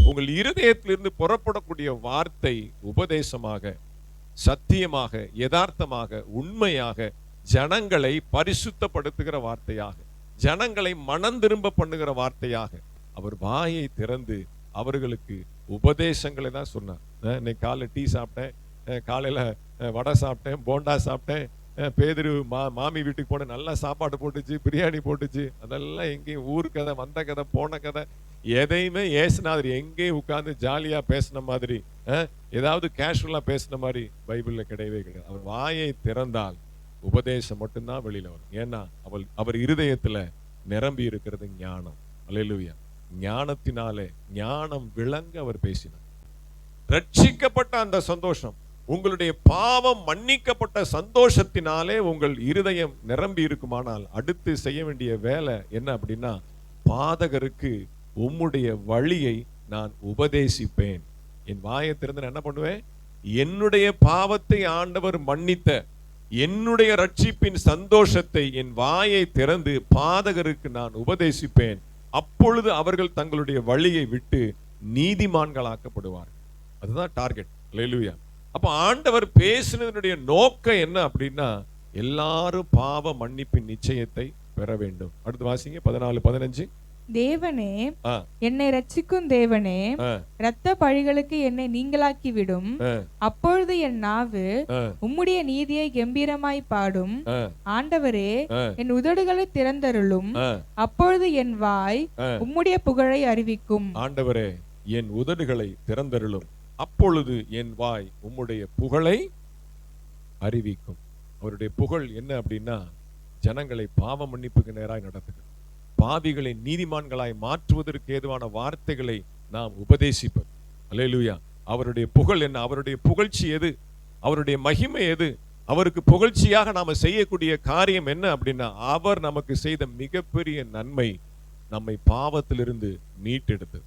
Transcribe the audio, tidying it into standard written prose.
உங்கள் இருதயத்திலிருந்து புறப்படக்கூடிய வார்த்தை உபதேசமாக, சத்தியமாக, யதார்த்தமாக, உண்மையாக, ஜனங்களை பரிசுத்தப்படுத்துகிற வார்த்தையாக, ஜனங்களை மனம் திரும்ப பண்ணுகிற வார்த்தையாக அவர் வாயை திறந்து அவர்களுக்கு உபதேசங்களை தான் சொன்னார். இன்னைக்கு காலைல டீ சாப்பிட்டேன், காலையில வடை சாப்பிட்டேன், போண்டா சாப்பிட்டேன், பேதுரு மாமி வீட்டுக்கு போன நல்லா சாப்பாடு போட்டுச்சு, பிரியாணி போட்டுச்சு, அதெல்லாம் எங்கேயும் ஊர் கதை, வந்த கதை, போன கதை, எதையுமே ஏசுனாதிரி எங்கேயும் உட்கார்ந்து ஜாலியா பேசின மாதிரி, ஏதாவது கேஷுவலா பேசின மாதிரி பைபிள்ல கிடையவே கிடையாது. அவர் வாயை திறந்தால் உபதேசம் மட்டும்தான் வெளியில வரும். ஏன்னா அவர் இருதயத்துல நிரம்பி இருக்கிறது ஞானம். அல்லேலூயா. ஞானத்தினாலே ஞானம் விளங்க அவர் பேசினார். ரட்சிக்கப்பட்ட அந்த சந்தோஷம், உங்களுடைய பாவம் மன்னிக்கப்பட்ட சந்தோஷத்தினாலே உங்கள் இருதயம் நிரம்பி இருக்குமானால் அடுத்து செய்ய வேண்டிய வேலை என்ன அப்படின்னா, பாதகருக்கு உம்முடைய வழியை நான் உபதேசிப்பேன். என் வாயை திறந்து என்ன பண்ணுவேன்? என்னுடைய பாவத்தை ஆண்டவர் மன்னித்த என்னுடைய ரட்சிப்பின் சந்தோஷத்தை என் வாயை திறந்து பாதகருக்கு நான் உபதேசிப்பேன். அப்பொழுது அவர்கள் தங்களுடைய வழியை விட்டு நீதிமான்களாக்கப்படுவார்கள். அதுதான் டார்கெட். அல்லேலூயா. அப்ப ஆண்டவர் பேசினதனுடைய நோக்கம் என்ன அப்படின்னா, எல்லாரும் பாவ மன்னிப்பின் நிச்சயத்தை பெற வேண்டும். அடுத்து வாசிங்க 14-15. தேவனே, என்னை ரட்சிக்கும் தேவனே, இரத்த பழிகளுக்கு என்னை நீங்களாக்கி விடும். அப்பொழுது என் நாவு உம்முடைய நீதியை கம்பீரமாய் பாடும். ஆண்டவரே, என் உதடுகளை திறந்தருளும். அப்பொழுது என் வாய் உம்முடைய புகழை அறிவிக்கும். ஆண்டவரே, என் உதடுகளை திறந்தருளும். அப்பொழுது என் வாய் உம்முடைய புகழை அறிவிக்கும். அவருடைய புகழ் என்ன அப்படின்னா, ஜனங்களை பாவ மன்னிப்புக்கு நேராய் நடத்துகிறது, பாவிகளை நீதிமான்களாய் மாற்றுவதற்கு ஏதுவான வார்த்தைகளை நாம் உபதேசிப்பது. அல்லேலூயா. அவருடைய புகழ் என்ன? அவருடைய புகழ்ச்சி எது? அவருடைய மகிமை எது? அவருக்கு புகழ்ச்சியாக நாம செய்யக்கூடிய காரியம் என்ன அப்படின்னா, அவர் நமக்கு செய்த மிகப்பெரிய நன்மை நம்மை பாவத்திலிருந்து மீட்டெடுத்தது.